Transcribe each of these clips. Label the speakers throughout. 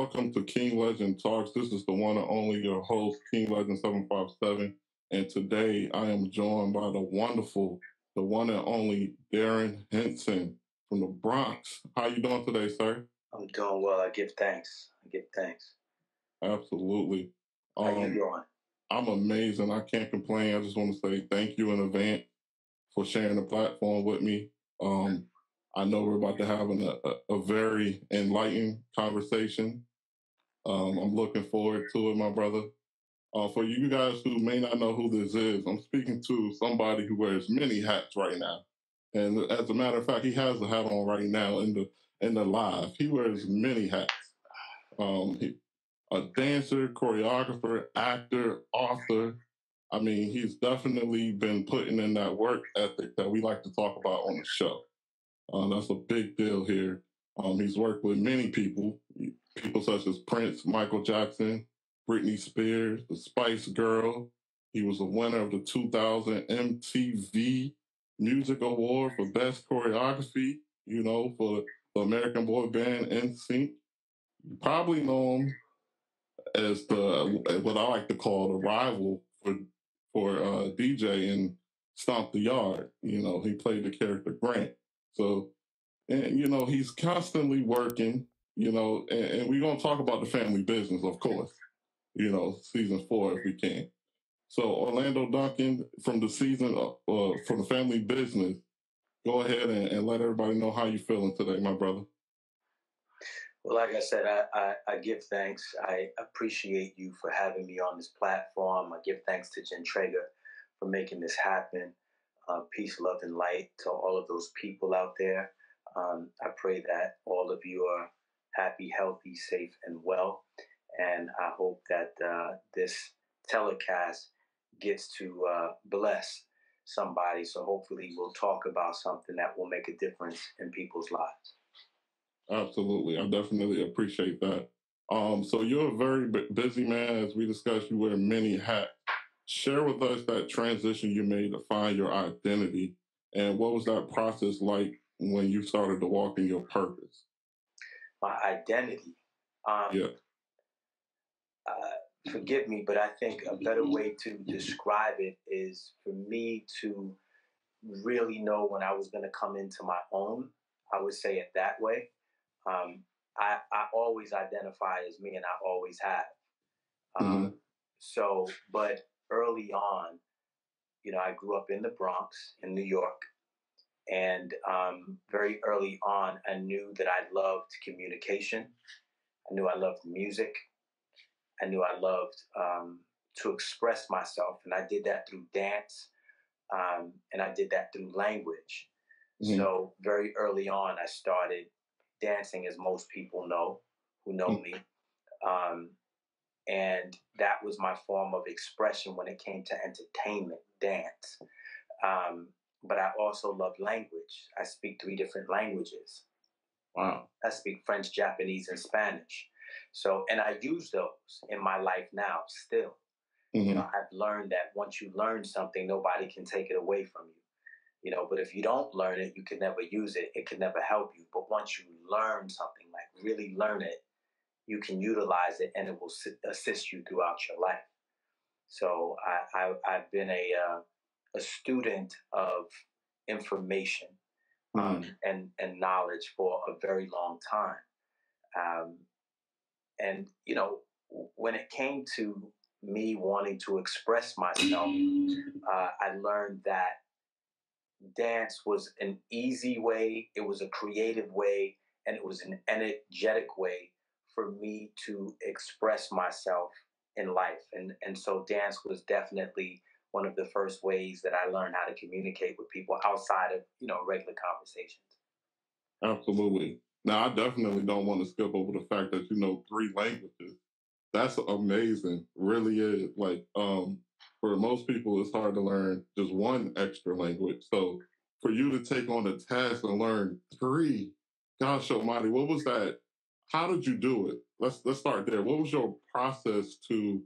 Speaker 1: welcome to King Legend Talks. This is the one and only your host, King Legend 757. And today I am joined by the wonderful, the one and only Darrin Henson from the Bronx. How you doing today, sir?
Speaker 2: I'm doing well. I give thanks.
Speaker 1: Absolutely.
Speaker 2: How you doing?
Speaker 1: I'm amazing. I can't complain. I just want to say thank you in advance for sharing the platform with me. I know we're about to have a very enlightening conversation. I'm looking forward to it, my brother. For you guys who may not know who this is, I'm speaking to somebody who wears many hats right now. And as a matter of fact, he has a hat on right now in the live. He wears many hats. A dancer, choreographer, actor, author. I mean, he's definitely been putting in that work ethic that we like to talk about on the show. That's a big deal here. He's worked with many people such as Prince, Michael Jackson, Britney Spears, the Spice Girl. He was a winner of the 2000 MTV Music Award for Best Choreography, for the American boy band NSYNC. You probably know him as what I like to call the rival for DJ in Stomp the Yard. He played the character Grant. So, and he's constantly working. And we're gonna talk about the family business, of course. Season 4 if we can. So, Orlando Duncan from the from the family business. Go ahead and let everybody know how you feeling today, my brother.
Speaker 2: Well, like I said, I give thanks. I appreciate you for having me on this platform. I give thanks to Jen Traeger for making this happen. Peace, love, and light to all of those people out there. I pray that all of you are happy, healthy, safe, and well. And I hope that this telecast gets to bless somebody. So hopefully we'll talk about something that will make a difference in people's lives.
Speaker 1: Absolutely. I definitely appreciate that. So you're a very busy man. As we discussed, you wear many hats. Share with us that transition you made to find your identity, and what was that process like when you started to walk in your purpose?
Speaker 2: My identity. Forgive me, but I think a better way to describe it is for me to really know when I was going to come into my own. I would say it that way. I always identify as me, and I always have. But early on, I grew up in the Bronx in New York, and very early on, I knew that I loved communication. I knew I loved music. I knew I loved to express myself, and I did that through dance, and I did that through language. So very early on, I started dancing, as most people know who know me. And that was my form of expression when it came to entertainment, dance. But I also love language. I speak 3 different languages.
Speaker 1: Wow.
Speaker 2: I speak French, Japanese, and Spanish. So, and I use those in my life now still. I've learned that once you learn something, nobody can take it away from you. But if you don't learn it, you can never use it. It can never help you. But once you learn something, like really learn it, you can utilize it, and it will assist you throughout your life. So I've been a student of information and knowledge for a very long time. And when it came to me wanting to express myself, I learned that dance was an easy way, it was a creative way, and it was an energetic way for me to express myself in life. And so dance was definitely one of the first ways that I learned how to communicate with people outside of, regular conversations.
Speaker 1: Absolutely. Now, I definitely don't want to skip over the fact that you know 3 languages. That's amazing. Really is. Like, for most people, it's hard to learn just one extra language. So for you to take on the task and learn 3, gosh almighty, what was that? How did you do it? Let's start there. What was your process to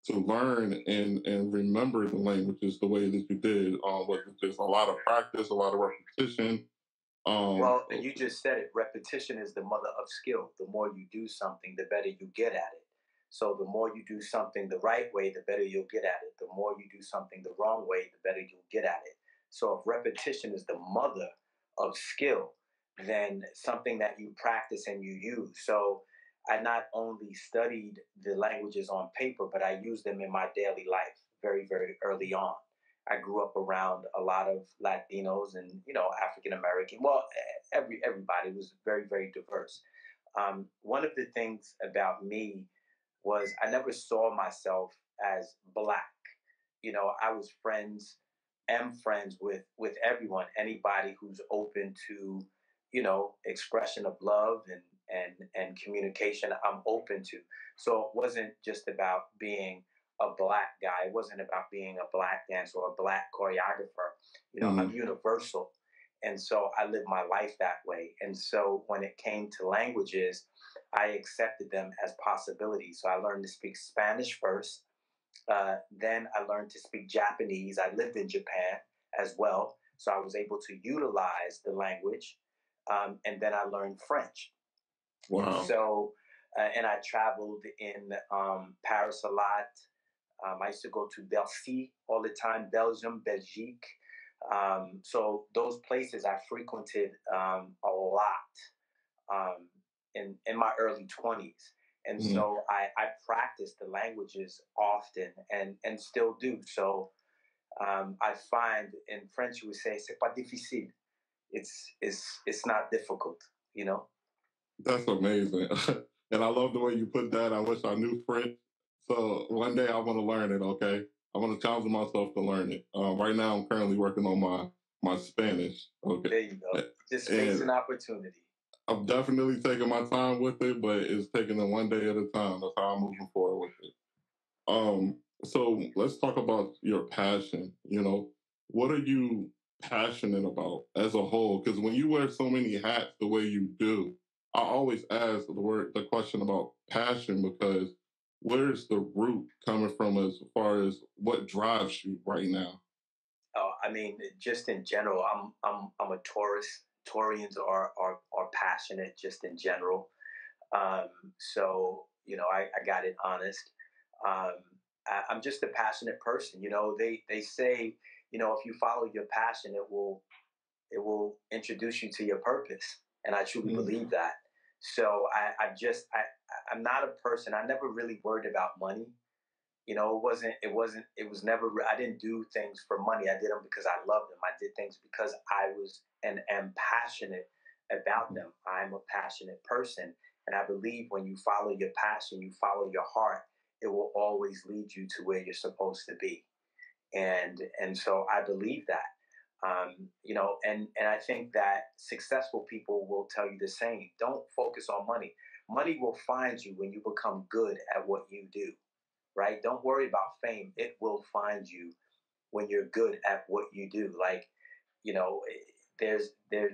Speaker 1: learn and remember the languages the way that you did? Was it just a lot of practice, a lot of repetition?
Speaker 2: Well, you just said it. Repetition is the mother of skill. The more you do something, the better you get at it. So the more you do something the right way, the better you'll get at it. The more you do something the wrong way, the better you'll get at it. So if repetition is the mother of skill, then something that you practice and you use. So I not only studied the languages on paper, but I used them in my daily life very, very early on. I grew up around a lot of Latinos and African American. Well, everybody was very, very diverse. One of the things about me was I never saw myself as black. I was am friends with everyone, anybody who's open to expression of love and communication. I'm open to. So it wasn't just about being a black guy. It wasn't about being a black dancer or a black choreographer. I'm universal. And so I lived my life that way. And so when it came to languages, I accepted them as possibilities. So I learned to speak Spanish first. Then I learned to speak Japanese. I lived in Japan as well. So I was able to utilize the language. And then I learned French.
Speaker 1: Wow.
Speaker 2: So, and I traveled in Paris a lot. I used to go to Bercy all the time, Belgium, Belgique. So those places I frequented a lot in my early 20s. And so I practiced the languages often and still do. So I find in French, you would say, c'est pas difficile. It's not difficult,
Speaker 1: That's amazing. And I love the way you put that. I wish I knew French. So one day I want to learn it, okay? I want to challenge myself to learn it. Right now I'm currently working on my Spanish. Okay.
Speaker 2: There you go. Just face an opportunity.
Speaker 1: I'm definitely taking my time with it, but it's taking it one day at a time. That's how I'm moving forward with it. So let's talk about your passion. What are you passionate about as a whole? Because when you wear so many hats the way you do, I always ask the question about passion because where's the root coming from as far as what drives you right now?
Speaker 2: I mean, just in general, I'm a Taurus. Taurians are passionate just in general. So I got it honest. I'm just a passionate person. They say if you follow your passion, it will introduce you to your purpose, and I truly believe that. So I'm not a person. I never really worried about money. It was never, I didn't do things for money. I did them because I loved them. I did things because I was and am passionate about them. I'm a passionate person. And I believe when you follow your passion, you follow your heart, it will always lead you to where you're supposed to be. And so I believe that. And I think that successful people will tell you the same. Don't focus on money. Money will find you when you become good at what you do, right? Don't worry about fame. It will find you when you're good at what you do. Like, you know, there's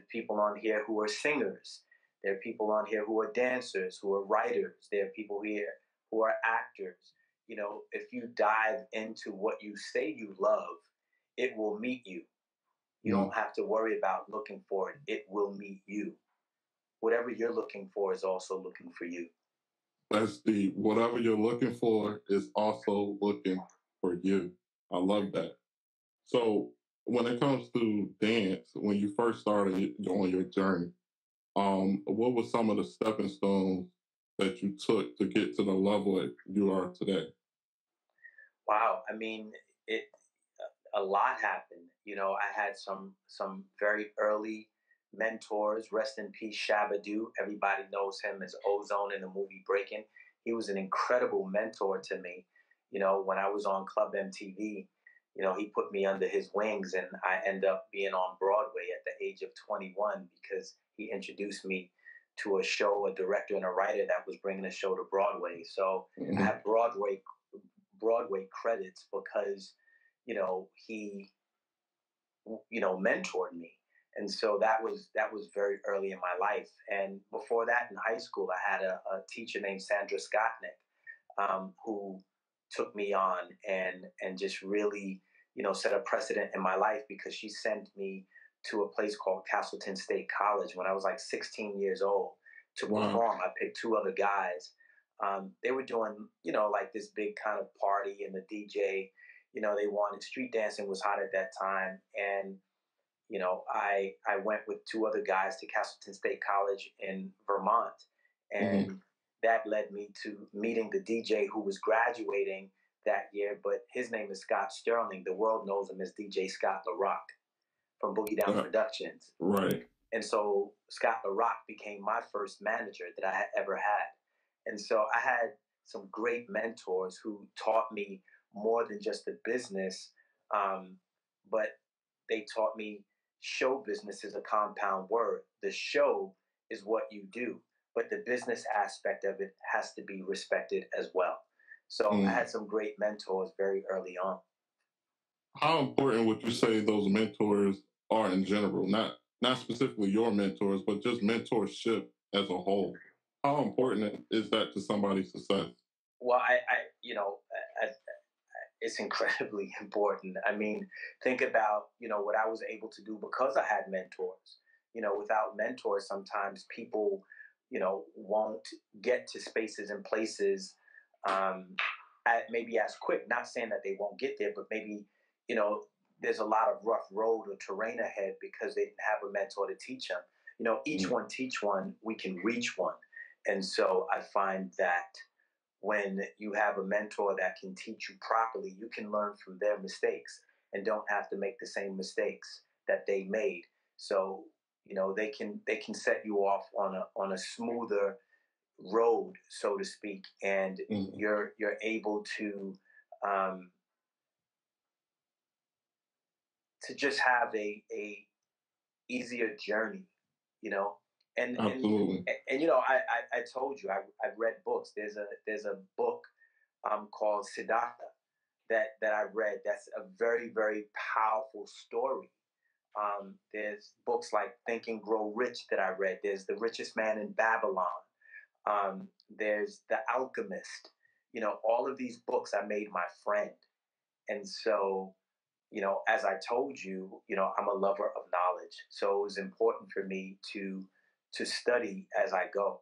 Speaker 2: people on here who are singers. There are people on here who are dancers, who are writers. There are people here who are actors. If you dive into what you say you love, it will meet you. You don't have to worry about looking for it. It will meet you. Whatever you're looking for is also looking for you.
Speaker 1: That's deep. Whatever you're looking for is also looking for you. I love that. So when it comes to dance, when you first started on your journey, what were some of the stepping stones that you took to get to the level that you are today?
Speaker 2: Wow. I mean, it a lot happened. I had some very early mentors. Rest in peace, Shabba-Doo. Everybody knows him as Ozone in the movie Breaking. He was an incredible mentor to me. When I was on Club MTV, he put me under his wings, and I ended up being on Broadway at the age of 21 because he introduced me to a show, a director and a writer that was bringing a show to Broadway. So I have Broadway credits because he mentored me. And so that was very early in my life. And before that, in high school, I had a teacher named Sandra Scottnick, who took me on and just really set a precedent in my life because she sent me to a place called Castleton State College when I was like 16 years old to perform. I picked two other guys. They were doing, like this big kind of party, and the DJ, they wanted, street dancing was hot at that time. And, I went with two other guys to Castleton State College in Vermont. And that led me to meeting the DJ who was graduating that year, but his name is Scott Sterling. The world knows him as DJ Scott LaRock from Boogie Down Productions.
Speaker 1: Right.
Speaker 2: And so Scott LaRock became my first manager that I had ever had. And so I had some great mentors who taught me more than just the business, but they taught me show business is a compound word. The show is what you do, but the business aspect of it has to be respected as well. So I had some great mentors very early on.
Speaker 1: How important would you say those mentors are in general? Not specifically your mentors, but just mentorship as a whole. How important is that to somebody's success?
Speaker 2: Well, it's incredibly important. I mean, think about, what I was able to do because I had mentors. Without mentors, sometimes people, won't get to spaces and places maybe as quick. Not saying that they won't get there, but maybe, there's a lot of rough road or terrain ahead because they didn't have a mentor to teach them. Each one teach one, we can reach one. And so I find that when you have a mentor that can teach you properly, you can learn from their mistakes and don't have to make the same mistakes that they made. So, they can set you off on a smoother road, so to speak, and you're able to just have a easier journey, And
Speaker 1: Absolutely.
Speaker 2: And I told you I've read books. There's a book called Siddhartha that I read. That's a very, very powerful story. There's books like Think and Grow Rich that I read. There's The Richest Man in Babylon. There's The Alchemist. All of these books I made my friend. And so, as I told you, I'm a lover of knowledge. So it was important for me to study as I go.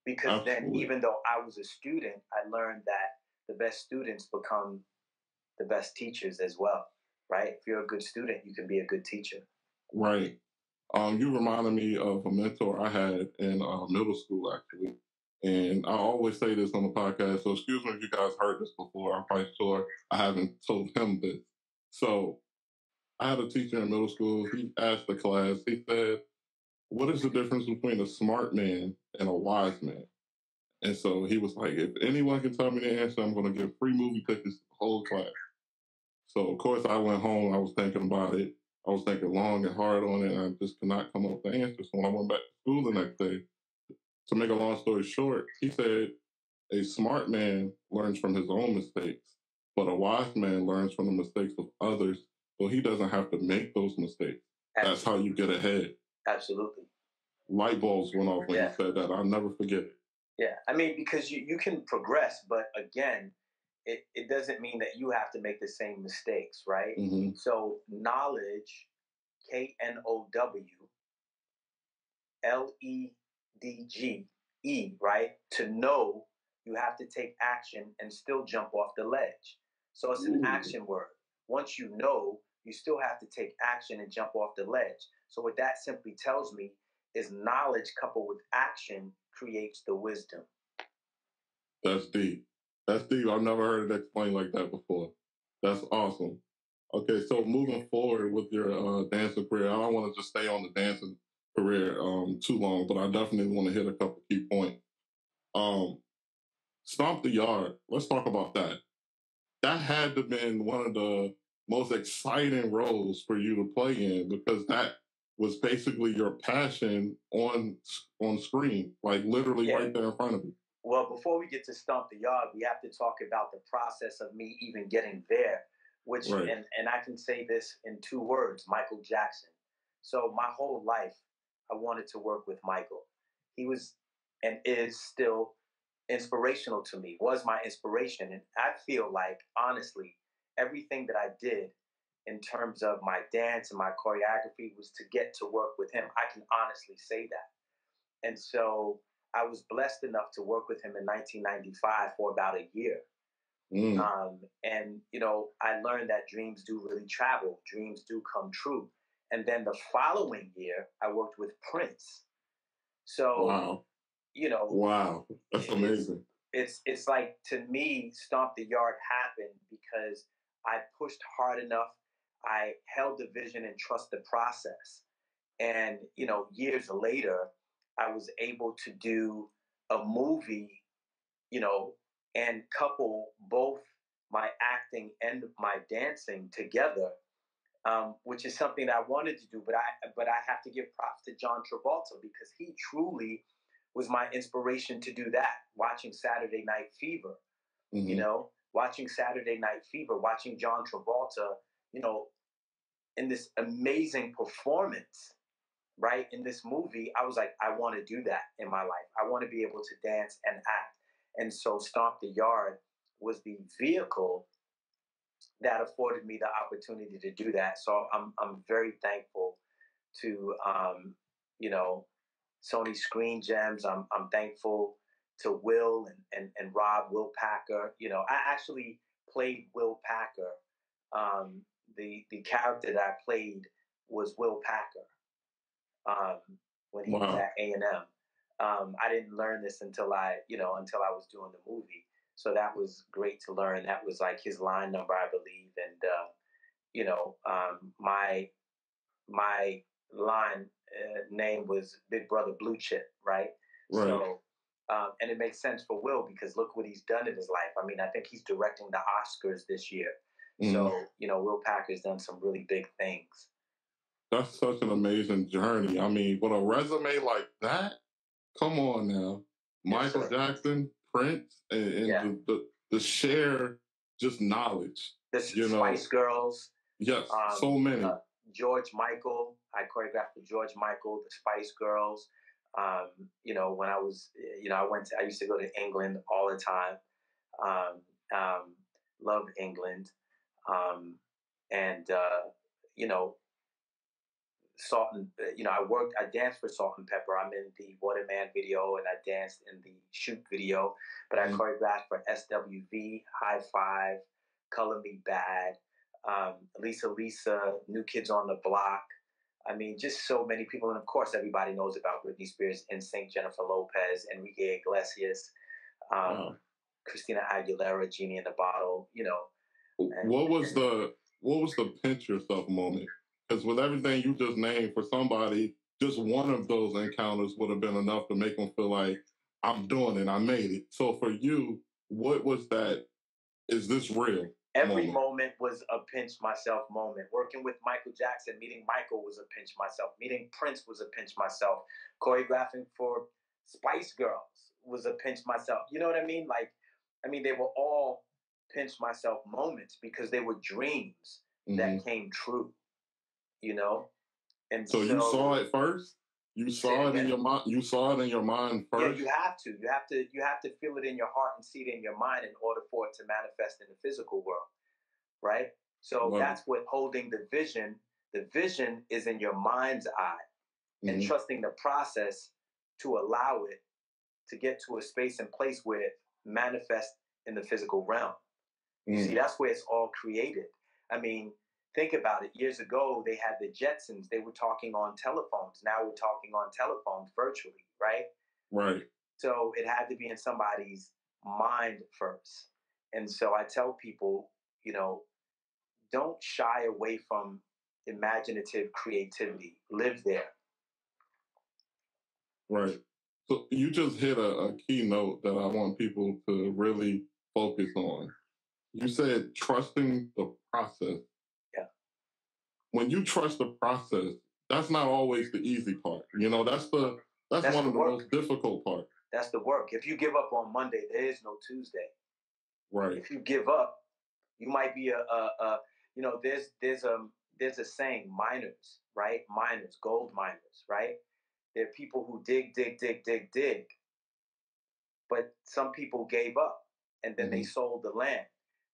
Speaker 2: Because then, even though I was a student, I learned that the best students become the best teachers as well, right? If you're a good student, you can be a good teacher.
Speaker 1: Right. You reminded me of a mentor I had in middle school, actually. And I always say this on the podcast, so excuse me if you guys heard this before. I'm quite sure I haven't told him this. So I had a teacher in middle school. He asked the class, he said, what is the difference between a smart man and a wise man? And so he was like, if anyone can tell me the answer, I'm going to give free movie tickets to the whole class. So, of course, I went home. I was thinking about it. I was thinking long and hard on it, and I just could not come up with the answer. So when I went back to school the next day, to make a long story short, he said, a smart man learns from his own mistakes, but a wise man learns from the mistakes of others, so he doesn't have to make those mistakes. Absolutely. That's how you get ahead.
Speaker 2: Absolutely.
Speaker 1: Light bulbs went off when you said that. I'll never forget it.
Speaker 2: Yeah, I mean, because you can progress, but again, it doesn't mean that you have to make the same mistakes, right? So knowledge, KNOWLEDGE, right? To know, you have to take action and still jump off the ledge. So it's an action word. Once you know, you still have to take action and jump off the ledge. So what that simply tells me is knowledge coupled with action creates the wisdom.
Speaker 1: That's deep. That's deep. I've never heard it explained like that before. That's awesome. Okay, so moving forward with your dancing career, I don't want to just stay on the dancing career too long, but I definitely want to hit a couple key points. Stomp the Yard. Let's talk about that. That had to have been one of the most exciting roles for you to play in because that was basically your passion on screen, like literally right there in front of you.
Speaker 2: Well, before we get to Stomp the Yard, we have to talk about the process of me even getting there, which, and I can say this in 2 words, Michael Jackson. So my whole life, I wanted to work with Michael. He was and is still inspirational to me, was my inspiration. And I feel like, honestly, everything that I did in terms of my dance and my choreography was to get to work with him. I can honestly say that. And so I was blessed enough to work with him in 1995 for about a year. And, you know, I learned that dreams do really travel, dreams do come true. And then the following year, I worked with Prince. So,
Speaker 1: wow.
Speaker 2: You know,
Speaker 1: wow, that's amazing.
Speaker 2: It's like, to me, Stomp the Yard happened because I pushed hard enough. I held the vision and trust the process. And, you know, years later, I was able to do a movie, you know, and couple both my acting and my dancing together, which is something that I wanted to do. But I have to give props to John Travolta because he truly was my inspiration to do that. Watching Saturday Night Fever, you know, watching Saturday Night Fever, watching John Travolta, you know, in this amazing performance, right, in this movie, I was like, I want to do that in my life. I want to be able to dance and act. And so Stomp the Yard was the vehicle that afforded me the opportunity to do that. So I'm very thankful to you know, Sony Screen Gems. I'm thankful to Will and Rob, Will Packer. You know, I actually played Will Packer. The character that I played was Will Packer when he was at A&M. I didn't learn this until I was doing the movie. So that was great to learn. That was like his line number, I believe. And my line name was Big Brother Blue Chip, right? So, and it makes sense for Will because look what he's done in his life. I mean, I think he's directing the Oscars this year. So, you know, Will Packer's done some really big things.
Speaker 1: That's such an amazing journey. I mean, with a resume like that, come on now. Michael Jackson, Prince, and the share just knowledge.
Speaker 2: The Spice Girls.
Speaker 1: Yes, so many.
Speaker 2: George Michael. I choreographed for George Michael, the Spice Girls. You know, when I was, you know, I used to go to England all the time. Love England. You know, I danced for Salt and Pepper. I'm in the Waterman video and I danced in the Shoot video, but I choreographed for SWV, High Five, Color Me Bad, Lisa, New Kids on the Block. I mean, just so many people. And of course, everybody knows about Britney Spears, NSYNC, Jennifer Lopez, Enrique Iglesias, Christina Aguilera, Genie in the Bottle, you know.
Speaker 1: What was the pinch yourself moment? Because with everything you just named, for somebody, just one of those encounters would have been enough to make them feel like, I'm doing it, I made it. So for you, what was that? Is this real?
Speaker 2: Every moment was a pinch myself moment. Working with Michael Jackson, meeting Michael was a pinch myself. Meeting Prince was a pinch myself. Choreographing for Spice Girls was a pinch myself. You know what I mean? Like, I mean, they were all pinch myself moments because they were dreams that came true. You know? And
Speaker 1: so you saw it first? You saw it in your mind. You saw it in your mind first.
Speaker 2: Yeah, you have to. You have to feel it in your heart and see it in your mind in order for it to manifest in the physical world, right? So that's what holding the vision. The vision is in your mind's eye, and trusting the process to allow it to get to a space and place where it manifests in the physical realm. You see, that's where it's all created. I mean, think about it. Years ago, they had the Jetsons. They were talking on telephones. Now we're talking on telephones virtually, right?
Speaker 1: Right.
Speaker 2: So it had to be in somebody's mind first. And so I tell people, you know, don't shy away from imaginative creativity. Live there.
Speaker 1: Right. So you just hit a key note that I want people to really focus on. You said trusting the process.
Speaker 2: Yeah.
Speaker 1: When you trust the process, that's not always the easy part. You know, that's one of the most difficult parts.
Speaker 2: That's the work. If you give up on Monday, there is no Tuesday.
Speaker 1: Right.
Speaker 2: If you give up, you might be you know, there's a saying, miners, right? Miners, gold miners, right? There are people who dig, but some people gave up and then they sold the land.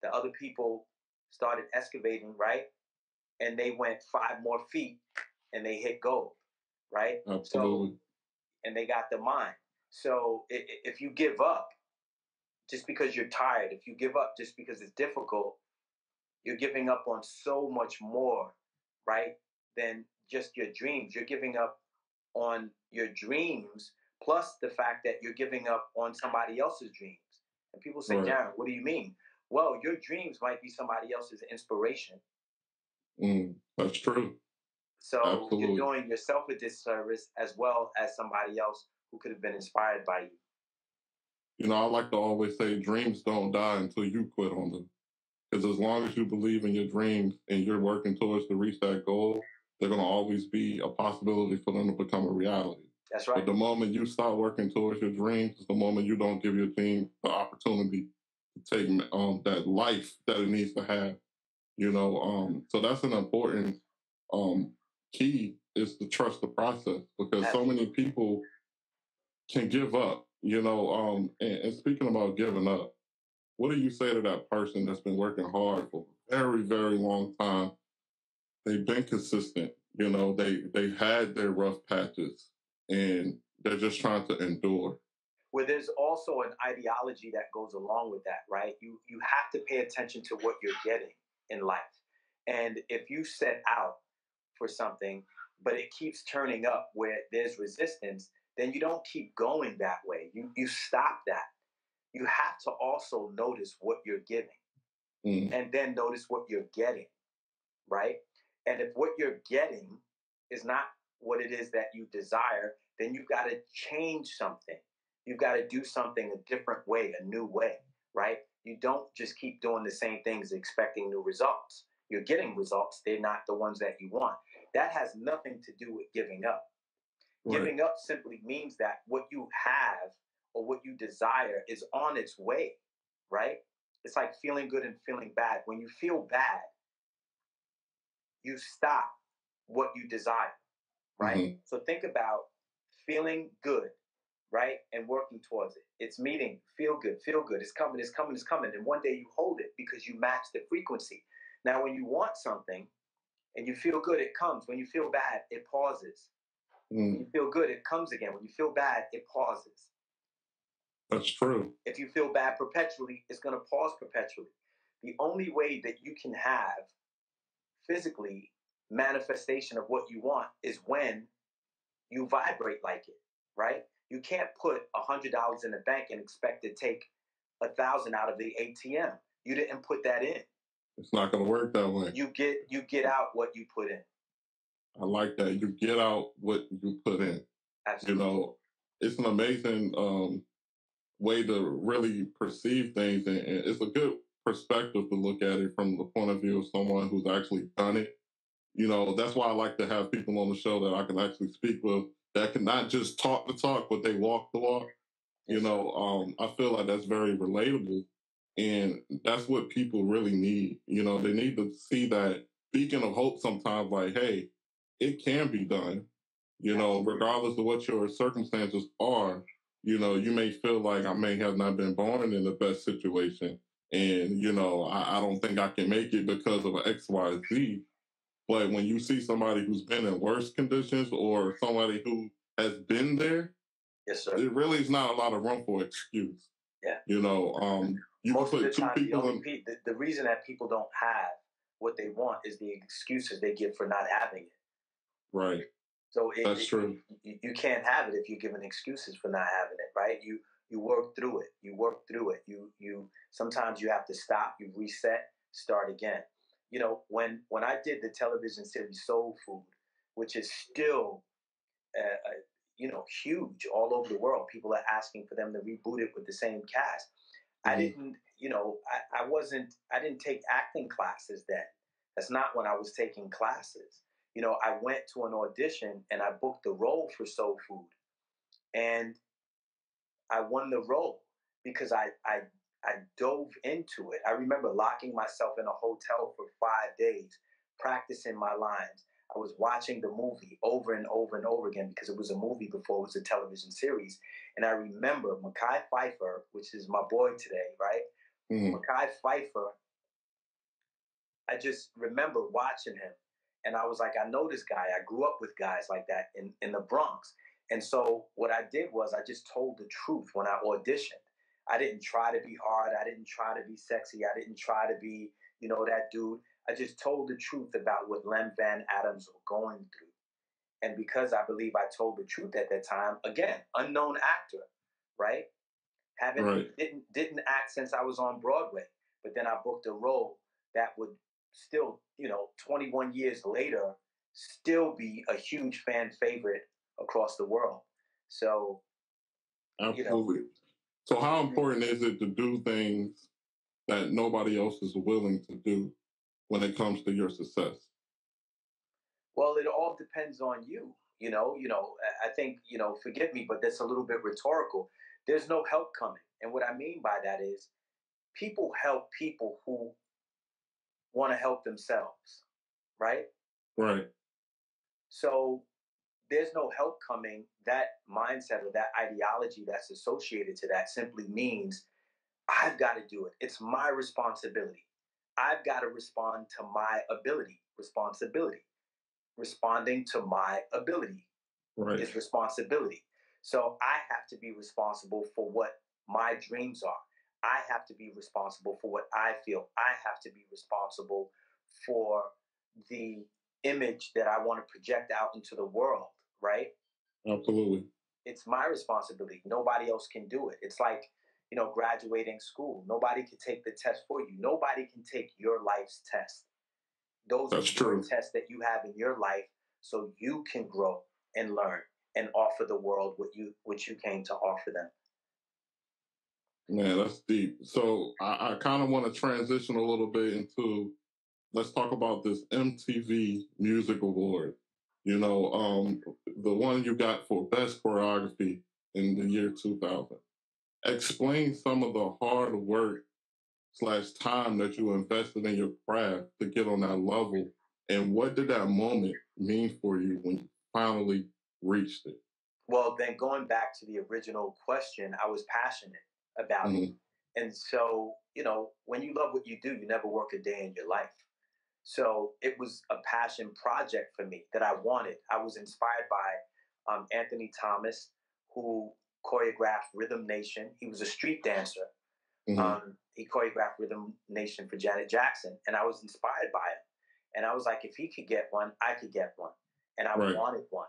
Speaker 2: The other people started excavating, right? and they went 5 more feet and they hit gold, right?
Speaker 1: Absolutely.
Speaker 2: So, and they got the mind. So if you give up just because you're tired, if you give up just because it's difficult, you're giving up on so much more, right, than just your dreams. You're giving up on your dreams, plus the fact that you're giving up on somebody else's dreams. And people say,
Speaker 1: Right.
Speaker 2: Darrin, what do you mean? Well, your dreams might be somebody else's inspiration.
Speaker 1: That's true.
Speaker 2: So
Speaker 1: Absolutely.
Speaker 2: you're doing yourself a disservice as well as somebody else who could have been inspired by you.
Speaker 1: You know, I like to always say dreams don't die until you quit on them. Because as long as you believe in your dreams and you're working towards to reach that goal, they're going to always be a possibility for them to become a reality.
Speaker 2: That's right.
Speaker 1: But the moment you start working towards your dreams, the moment you don't give your team the opportunity to take that life that it needs to have, you know, so that's an important key is to trust the process, because so many people can give up, you know, and speaking about giving up, what do you say to that person that's been working hard for a very, very long time? They've been consistent, you know, they've had their rough patches and they're just trying to endure.
Speaker 2: Where there's also an ideology that goes along with that, right? You have to pay attention to what you're getting in life. And if you set out for something, but it keeps turning up where there's resistance, then you don't keep going that way. You stop that. You have to also notice what you're giving and then notice what you're getting, right? And if what you're getting is not what it is that you desire, then you've got to change something. You've got to do something a different way, a new way, right? You don't just keep doing the same things expecting new results. You're getting results, they're not the ones that you want. That has nothing to do with giving up. Right. Giving up simply means that what you have or what you desire is on its way, right? It's like feeling good and feeling bad. When you feel bad, you stop what you desire, right? Mm-hmm. So think about feeling good, right? And working towards it. It's meeting, feel good, it's coming, it's coming, it's coming. And one day you hold it because you match the frequency. Now, when you want something and you feel good, it comes. When you feel bad, it pauses. When you feel good, it comes again. When you feel bad, it pauses.
Speaker 1: That's true.
Speaker 2: If you feel bad perpetually, it's going to pause perpetually. The only way that you can have physically manifestation of what you want is when you vibrate like it, right? You can't put $100 in the bank and expect to take 1,000 out of the ATM. You didn't put that in.
Speaker 1: It's not going to work that way.
Speaker 2: You get out what you put in.
Speaker 1: I like that. You get out what you put in. Absolutely. You know, it's an amazing way to really perceive things, and it's a good perspective to look at it from the point of view of someone who's actually done it. You know, that's why I like to have people on the show that I can actually speak with that can not just talk the talk, but they walk the walk. You know, I feel like that's very relatable, and that's what people really need. You know, they need to see that beacon of hope sometimes, like, hey, it can be done. You know, regardless of what your circumstances are, you know, you may feel like I may have not been born in the best situation. And, you know, I don't think I can make it because of X, Y, Z. But when you see somebody who's been in worse conditions or somebody who has been there,
Speaker 2: yes, sir,
Speaker 1: it really is not a lot of room for excuse.
Speaker 2: Yeah.
Speaker 1: You know, you
Speaker 2: most
Speaker 1: put
Speaker 2: of the
Speaker 1: two
Speaker 2: time,
Speaker 1: people
Speaker 2: the reason that people don't have what they want is the excuses they give for not having it.
Speaker 1: Right.
Speaker 2: So
Speaker 1: that's true.
Speaker 2: You can't have it if you're giving excuses for not having it, right? You work through it. You work through it. You sometimes you have to stop. You reset. Start again. You know, when I did the television series Soul Food, which is still you know, huge all over the world. People are asking for them to reboot it with the same cast. I didn't, you know, I didn't take acting classes then. That's not when I was taking classes. You know, I went to an audition and I booked the role for Soul Food. And I won the role because I dove into it. I remember locking myself in a hotel for 5 days, practicing my lines. I was watching the movie over and over and over again because it was a movie before it was a television series. And I remember Mekhi Phifer, which is my boy today, right? Mekhi Phifer, I just remember watching him. And I was like, I know this guy. I grew up with guys like that in the Bronx. And so what I did was I just told the truth when I auditioned. I didn't try to be hard. I didn't try to be sexy. I didn't try to be, that dude. I just told the truth about what Lem Van Adams was going through. And because I believe I told the truth at that time, again, unknown actor, right? Didn't act since I was on Broadway, but then I booked a role that would still, 21 years later, still be a huge fan favorite across the world. So,
Speaker 1: absolutely. So, how important is it to do things that nobody else is willing to do when it comes to your success?
Speaker 2: Well, it all depends on you. I think, forgive me, but that's a little bit rhetorical. There's no help coming. And what I mean by that is people help people who want to help themselves, right?
Speaker 1: Right.
Speaker 2: So there's no help coming. That mindset or that ideology that's associated to that simply means I've got to do it. It's my responsibility. I've got to respond to my ability. Responsibility. Responding to my ability is responsibility. So I have to be responsible for what my dreams are. I have to be responsible for what I feel. I have to be responsible for the image that I want to project out into the world, right?
Speaker 1: Absolutely.
Speaker 2: It's my responsibility. Nobody else can do it. It's like, graduating school. Nobody can take the test for you. Nobody can take your life's test. Those are your tests that you have in your life so you can grow and learn and offer the world what you came to offer them.
Speaker 1: Man, that's deep. So I kind of want to transition a little bit into, let's talk about this MTV Music Award. The one you got for Best Choreography in the year 2000. Explain some of the hard work / time that you invested in your craft to get on that level, and what did that moment mean for you when you finally reached it?
Speaker 2: Well, then going back to the original question, I was passionate about it. And so, when you love what you do, you never work a day in your life. So it was a passion project for me that I wanted. I was inspired by Anthony Thomas, who choreographed Rhythm Nation. He was a street dancer. He choreographed Rhythm Nation for Janet Jackson, and I was inspired by him. And I was like, if he could get one, I could get one. And I wanted one.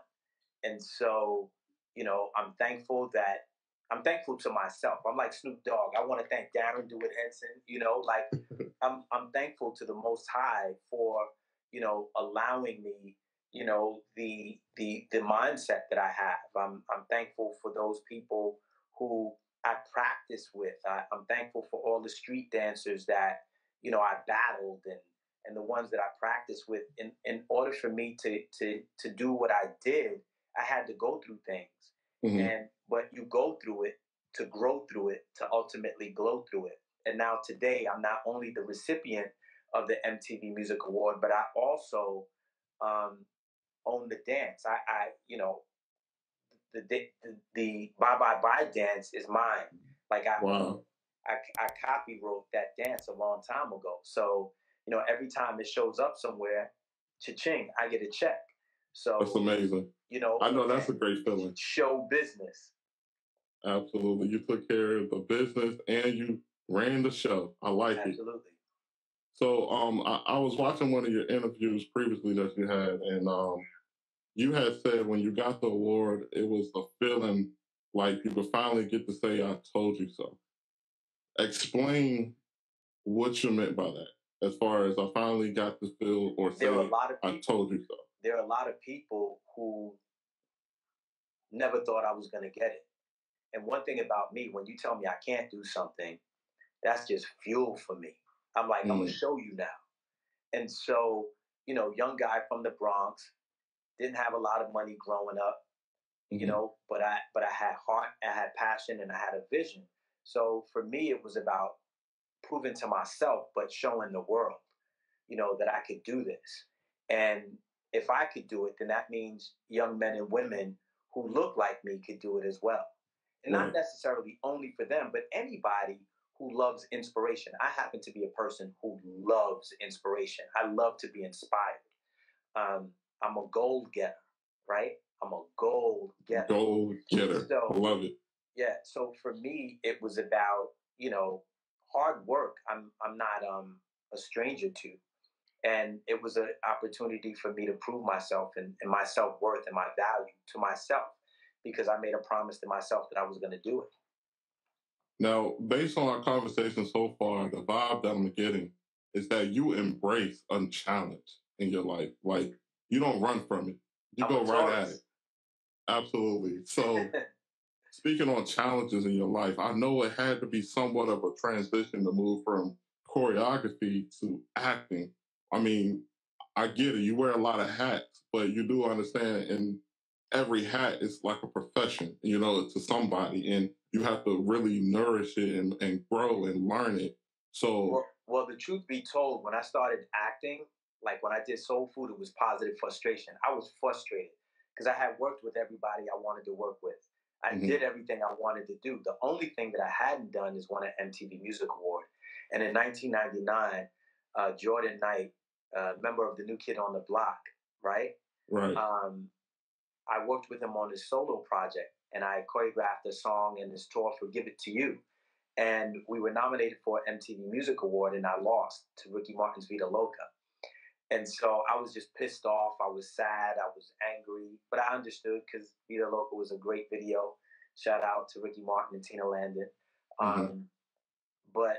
Speaker 2: And so, I'm thankful to myself. I'm like Snoop Dogg. I want to thank Darrin Henson, I'm thankful to the Most High for, allowing me, the mindset that I have. I'm thankful for those people who I practice with. I'm thankful for all the street dancers that, I battled and the ones that I practiced with. In order for me to do what I did, I had to go through things. But you go through it to grow through it, to ultimately glow through it. And now today, I'm not only the recipient of the MTV Music Award, but I also own the dance. The Bye Bye Bye dance is mine. Like I copy wrote that dance a long time ago. So, every time it shows up somewhere, cha-ching, I get a check. So
Speaker 1: that's amazing. I know that's a great feeling.
Speaker 2: Show business.
Speaker 1: Absolutely. You took care of the business and you ran the show. I like it.
Speaker 2: Absolutely.
Speaker 1: So I was watching one of your interviews previously that you had, and you had said when you got the award, it was a feeling like you could finally get to say, I told you so. Explain what you meant by that, as far as I finally got to feel or say, I told you so.
Speaker 2: There are a lot of people who never thought I was going to get it. And one thing about me, when you tell me I can't do something, that's just fuel for me. I'm like, I'm going to show you now. And so, young guy from the Bronx, didn't have a lot of money growing up, but I had heart, I had passion, and I had a vision. So for me, it was about proving to myself, but showing the world, that I could do this. And if I could do it, then that means young men and women who look like me could do it as well. And not necessarily only for them, but anybody who loves inspiration. I happen to be a person who loves inspiration. I love to be inspired. I'm a gold getter, right? I'm a gold getter.
Speaker 1: Gold getter.
Speaker 2: So,
Speaker 1: I love it.
Speaker 2: Yeah. So for me, it was about, hard work. I'm not a stranger to. And it was an opportunity for me to prove myself and my self-worth and my value to myself because I made a promise to myself that I was going to do it.
Speaker 1: Now, based on our conversation so far, the vibe that I'm getting is that you embrace a challenge in your life. Like, you don't run from it. You go right at it. Absolutely. So, speaking on challenges in your life, I know it had to be somewhat of a transition to move from choreography to acting. I mean, I get it. You wear a lot of hats, but you do understand, and every hat is like a profession, to somebody, and you have to really nourish it and grow and learn it. So,
Speaker 2: well, the truth be told, when I started acting, like when I did Soul Food, it was positive frustration. I was frustrated because I had worked with everybody I wanted to work with. I did everything I wanted to do. The only thing that I hadn't done is won an MTV Music Award. And in 1999, Jordan Knight, member of the New Kid on the Block, right?
Speaker 1: Right.
Speaker 2: I worked with him on his solo project, and I choreographed a song in his tour for "Give It to You." And we were nominated for an MTV Music Award, and I lost to Ricky Martin's Vida Loca. And so I was just pissed off. I was sad. I was angry, but I understood because Vida Loca was a great video. Shout out to Ricky Martin and Tina Landon. But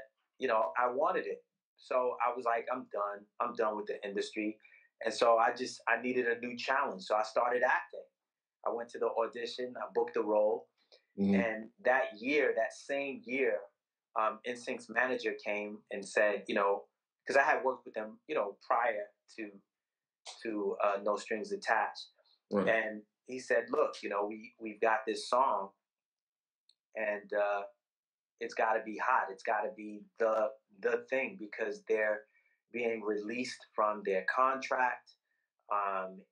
Speaker 2: I wanted it, so I was like, I'm done. I'm done with the industry, and so I needed a new challenge. So I started acting. I went to the audition. I booked the role, and that same year, NSYNC's manager came and said, because I had worked with them, prior to No Strings Attached,
Speaker 1: right.
Speaker 2: And he said, look, we've got this song, and it's got to be hot. It's got to be the thing because they're being released from their contract,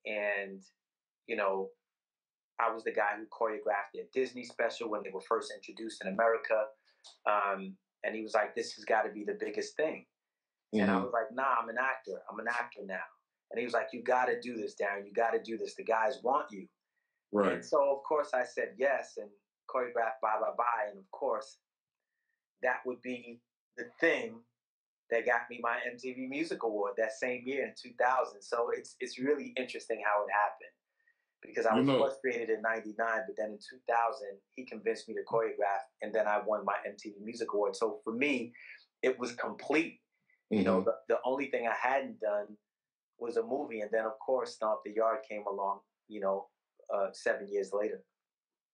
Speaker 2: and I was the guy who choreographed their Disney special when they were first introduced in America. And he was like, this has got to be the biggest thing. And I was like, nah, I'm an actor. I'm an actor now. And he was like, you got to do this, Darrin. You got to do this. The guys want you. Right. And so, of course, I said yes and choreographed Bye Bye Bye. And, of course, that would be the thing that got me my MTV Music Award that same year in 2000. So it's really interesting how it happened. Because I was frustrated in 99, but then in 2000, he convinced me to choreograph, and then I won my MTV Music Award. So for me, it was complete. The only thing I hadn't done was a movie, and then, of course, Stomp the Yard came along, 7 years later.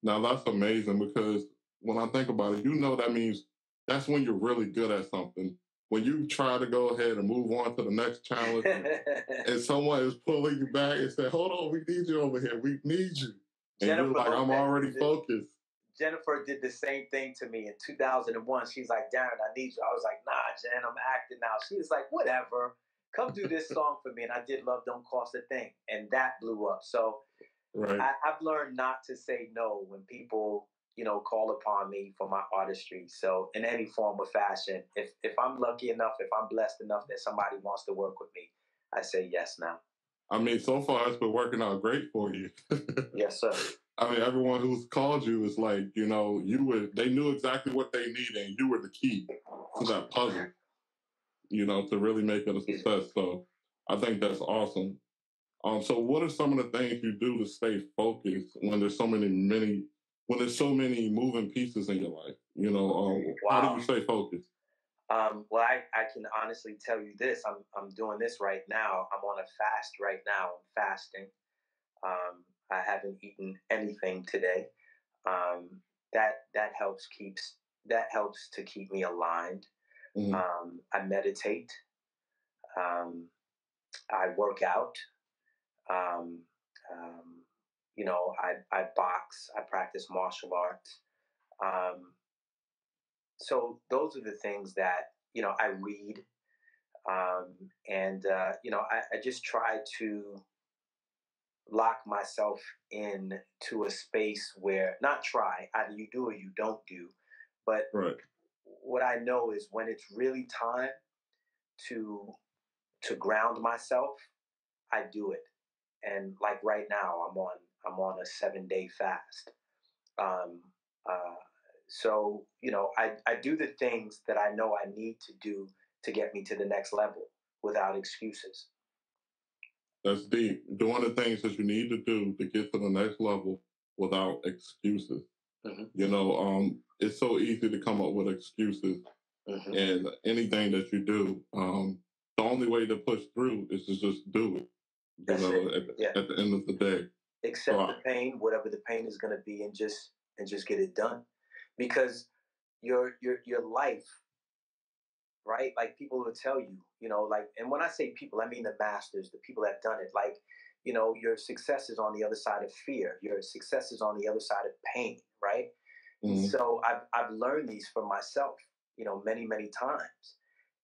Speaker 1: Now, that's amazing because when I think about it, that means that's when you're really good at something. When you try to go ahead and move on to the next challenge and someone is pulling you back and say, hold on, we need you over here. We need you. And Jennifer you're like, I'm already focused.
Speaker 2: Jennifer did the same thing to me in 2001. She's like, Darrin, I need you. I was like, nah, Jen, I'm acting now. She was like, whatever. Come do this song for me. And I did Love Don't Cost a Thing. And that blew up. So right. I've learned not to say no when people call upon me for my artistry. So in any form or fashion, if I'm lucky enough, if I'm blessed enough that somebody wants to work with me, I say yes now.
Speaker 1: I mean, so far it's been working out great for you.
Speaker 2: Yes, sir.
Speaker 1: I mean, everyone who's called you is like, they knew exactly what they needed, and you were the key to that puzzle, to really make it a success. So I think that's awesome. So what are some of the things you do to stay focused when there's so many moving pieces in your life? Wow. How do you stay focused?
Speaker 2: Well, I can honestly tell you this. I'm doing this right now. I'm on a fast right now. I'm fasting. I haven't eaten anything today. That helps to keep me aligned. I meditate. I work out. I box. I practice martial arts. So those are the things that I read, and I just try to lock myself in to a space where not try either you do or you don't do, but right. What I know is when it's really time to ground myself, I do it. and like right now, I'm on a 7-day fast. Um, uh, so I do the things that I know I need to do to get me to the next level without excuses.
Speaker 1: That's deep. Doing the things that you need to do to get to the next level without excuses. It's so easy to come up with excuses, and anything that you do, the only way to push through is to just do it. At the end of the day,
Speaker 2: accept the pain, whatever the pain is going to be, and just get it done, because your life, right? Like, people will tell you, like, and when I say people, I mean the masters, the people that have done it. Like, your success is on the other side of fear. Your success is on the other side of pain, right? Mm-hmm. So I've learned these for myself, many, many times.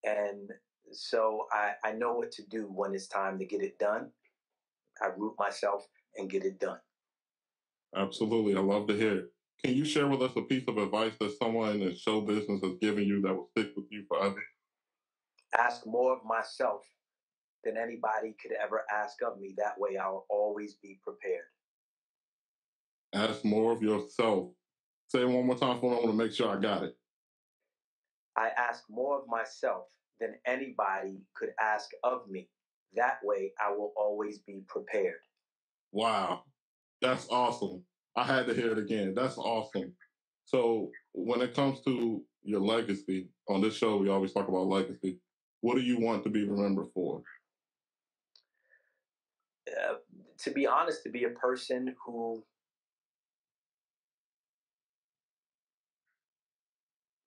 Speaker 2: And so I know what to do when it's time to get it done. I root myself and get it done.
Speaker 1: Absolutely. I love to hear it. Can you share with us a piece of advice that someone in show business has given you that will stick with you forever?
Speaker 2: Ask more of myself than anybody could ever ask of me. That way I'll always be prepared.
Speaker 1: Ask more of yourself. Say it one more time for me. I want to make sure I got it.
Speaker 2: I ask more of myself than anybody could ask of me. That way I will always be prepared.
Speaker 1: Wow. That's awesome. I had to hear it again. That's awesome. So when it comes to your legacy, on this show, we always talk about legacy. What do you want to be remembered for?
Speaker 2: To be honest, to be a person who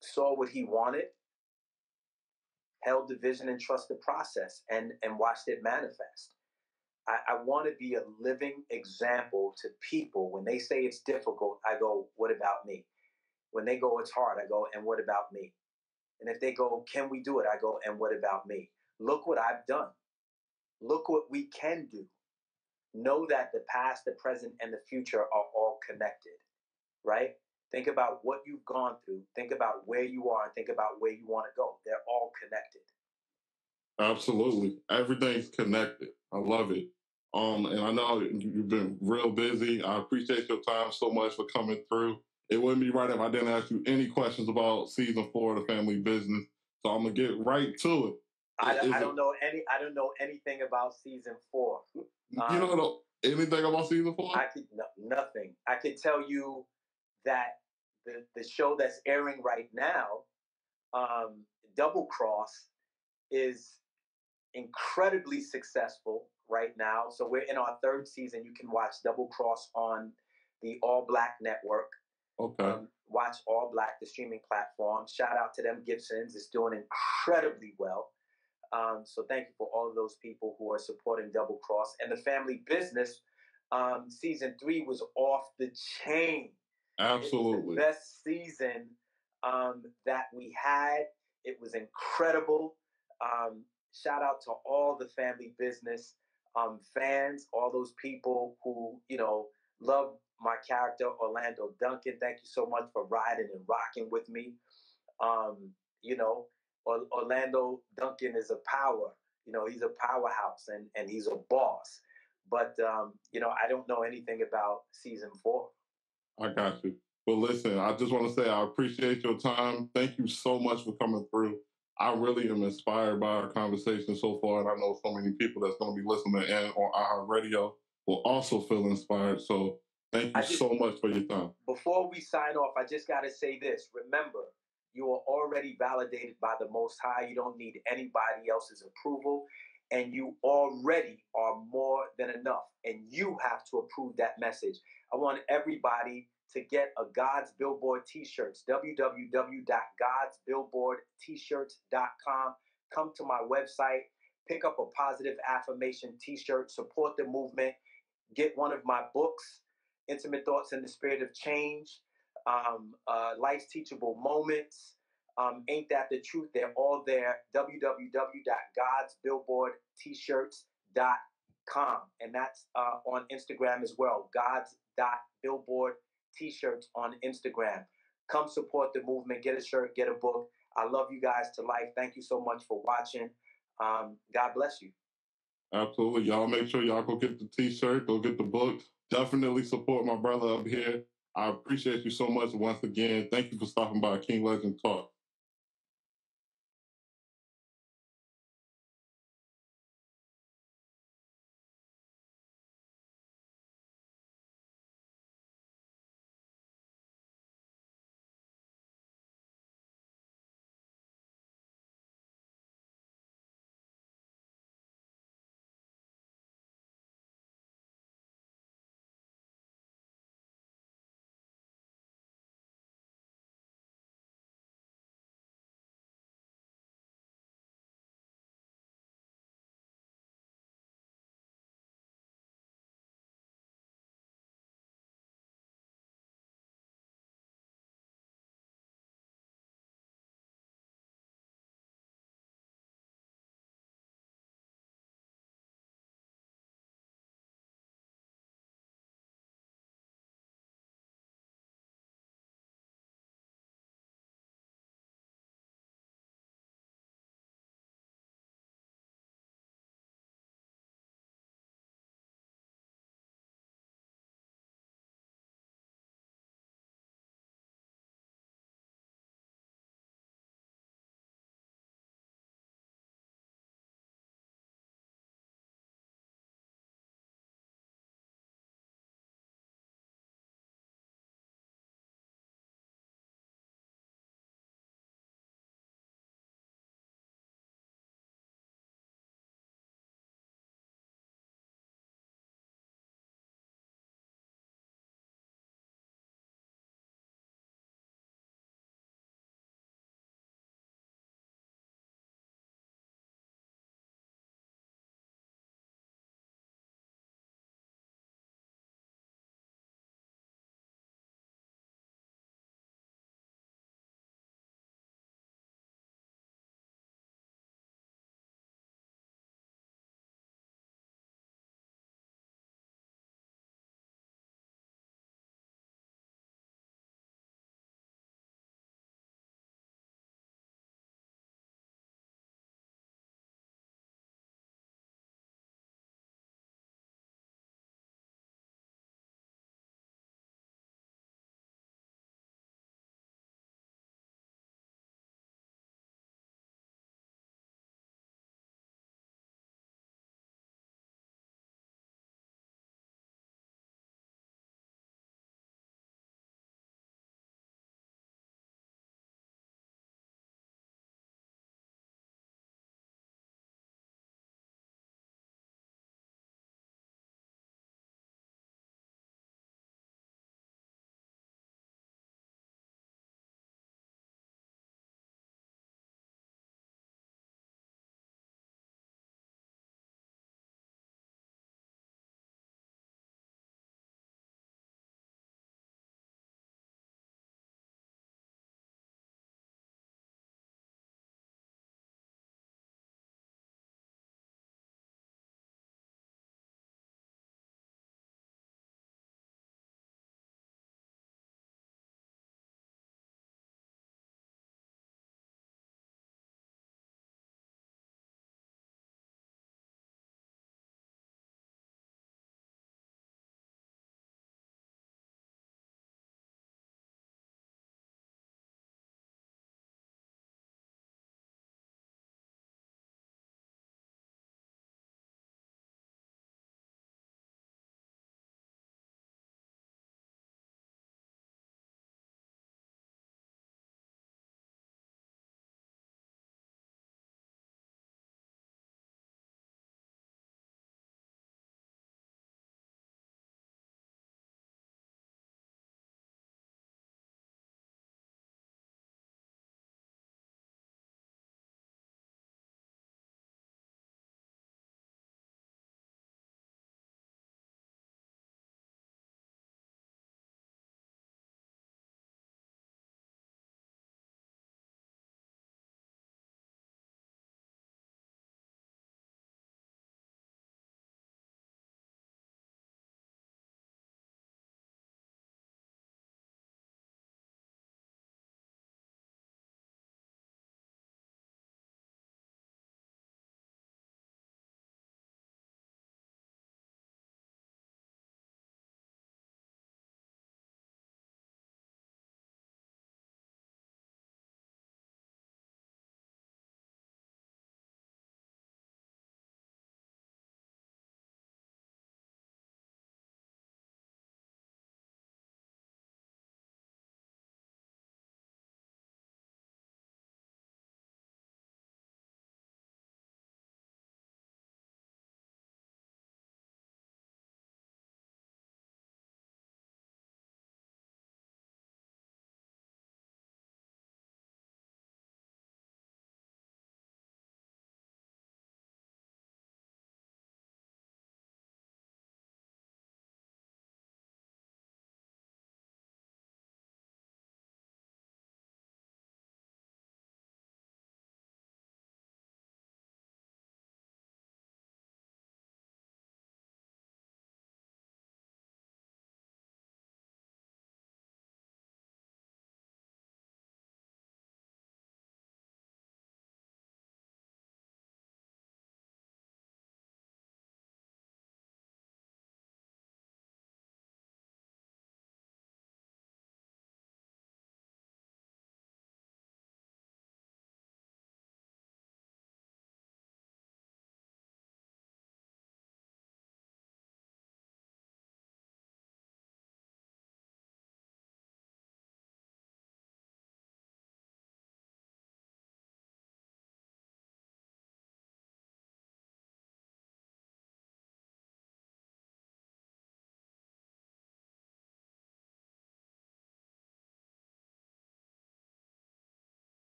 Speaker 2: saw what he wanted, held the vision and trust the process, and watched it manifest. I want to be a living example to people. When they say it's difficult, I go, what about me? When they go, it's hard, I go, and what about me? And if they go, can we do it? I go, and what about me? Look what I've done. Look what we can do. Know that the past, the present, and the future are all connected, right? Think about what you've gone through. Think about where you are, and think about where you want to go. They're all connected.
Speaker 1: Absolutely. Everything's connected. I love it. And I know you've been real busy. I appreciate your time so much for coming through. It wouldn't be right if I didn't ask you any questions about season 4 of the family business. So I'm gonna get right to it.
Speaker 2: I don't know anything about season 4.
Speaker 1: You don't know anything about season 4?
Speaker 2: Nothing. I could tell you that the show that's airing right now, Double Cross, is incredibly successful right now. So we're in our 3rd season. You can watch Double Cross on the All Black Network.
Speaker 1: Okay.
Speaker 2: Watch All Black, the streaming platform. Shout out to them Gibsons. It's doing incredibly well. So thank you for all of those people who are supporting Double Cross. And the family business, season 3 was off the chain.
Speaker 1: Absolutely.
Speaker 2: It was the best season that we had. It was incredible. Shout out to all the family business fans, all those people who, love my character, Orlando Duncan. Thank you so much for riding and rocking with me. Orlando Duncan is a power. He's a powerhouse, and he's a boss. But, I don't know anything about season 4.
Speaker 1: I got you. Well, listen, I just want to say I appreciate your time. Thank you so much for coming through. I really am inspired by our conversation so far, and I know so many people that's going to be listening and on our radio will also feel inspired. So thank you so much for your time.
Speaker 2: Before we sign off, I just got to say this. Remember, you are already validated by the Most High. You don't need anybody else's approval, and you already are more than enough, and you have to approve that message. I want everybody to get a God's Billboard t-shirts, www.godsbillboardtshirts.com. Come to my website, pick up a positive affirmation t-shirt, support the movement, get one of my books, Intimate Thoughts in the Spirit of Change, Life's Teachable Moments, Ain't That the Truth? They're all there, www.godsbillboardtshirts.com. And that's on Instagram as well, gods.billboardtshirts on Instagram. Come support the movement, get a shirt, get a book. I love you guys to life. Thank you so much for watching. God bless you.
Speaker 1: Absolutely. Y'all make sure y'all go get the t-shirt, go get the book. Definitely support my brother up here. I appreciate you so much once again. Thank you for stopping by King Legend Talk.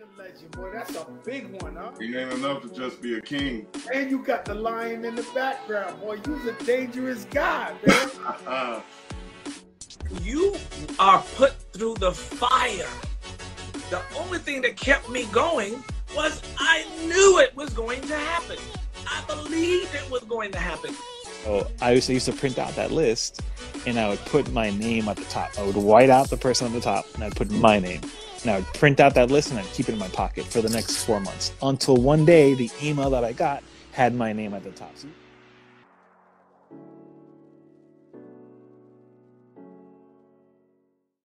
Speaker 3: a legend, boy. That's a big one, huh?
Speaker 1: He ain't enough to just be a king.
Speaker 3: And you got the lion in the background, boy. You's a dangerous guy, man.
Speaker 4: You are put through the fire. The only thing that kept me going was I knew it was going to happen. I believed it was going to happen.
Speaker 5: So I used to print out that list, and I would put my name at the top. I would white out the person at the top, and I'd put my name. And I would print out that list, and I'd keep it in my pocket for the next 4 months. Until one day, the email that I got had my name at the top.